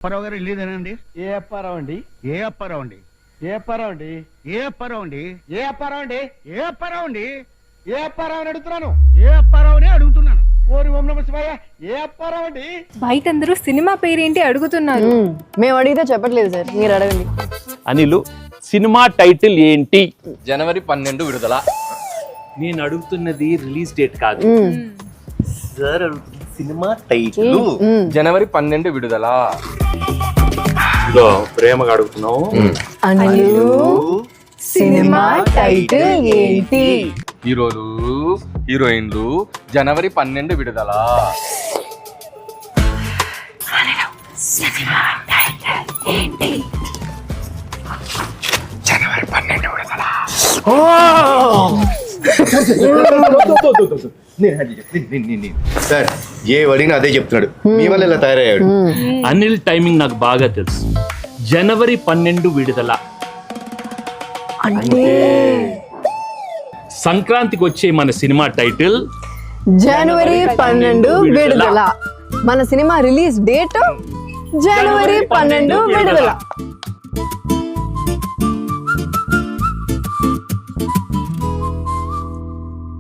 అప్పారావు గారు వెళ్ళేదేనండి? ఏ అప్పారావు అండి? ఏ అప్పారావు అండి? ఏ అప్పారావు అండి? ఏ అప్పారావు అండి? ఏ అప్పారావు అండి? ఏ అప్పారావు అండి? ఏ అప్పారావు అని అడుగుతున్నాను. ఏ అప్పారావునే అడుగుతున్నాను. ఓరి ఓం నమః శివాయ. ఏ అప్పారావు అండి? బయట అందరూ సినిమా పేరేంటి అడుగుతున్నారు. మేము అడిగితే చెప్పట్లేదు సార్, మీరు అడగండి. అనిలు, సినిమా టైటిల్ ఏంటి? జనవరి 12 విడుదల. నేను అడుగుతున్నది రిలీజ్ డేట్ కాదు సార్, అడుగుతున్నది సినిమా టైటిల్. జనవరి 12 విడుదల. ఇదో ప్రేమగా అడుగుతున్నావు. అనిలు, సినిమా టైటిల్ ఏంటి? హీరోలు హీరోయిన్లు జనవరి 12 విడుదల. జనవరి 12 విడుదల. సార్ ఏ అడిగినా అదే చెప్తున్నాడు. మీ వల్ల ఇలా తయారయ్యాడు. అనిల్ టైమింగ్ నాకు బాగా తెలుసు. జనవరి 12 విడుదల అంటే సంక్రాంతికి వచ్చే మన సినిమా టైటిల్ జనవరి 12 విడుదల. మన సినిమా రిలీజ్ డేట్ జనవరి 12 విడుదల.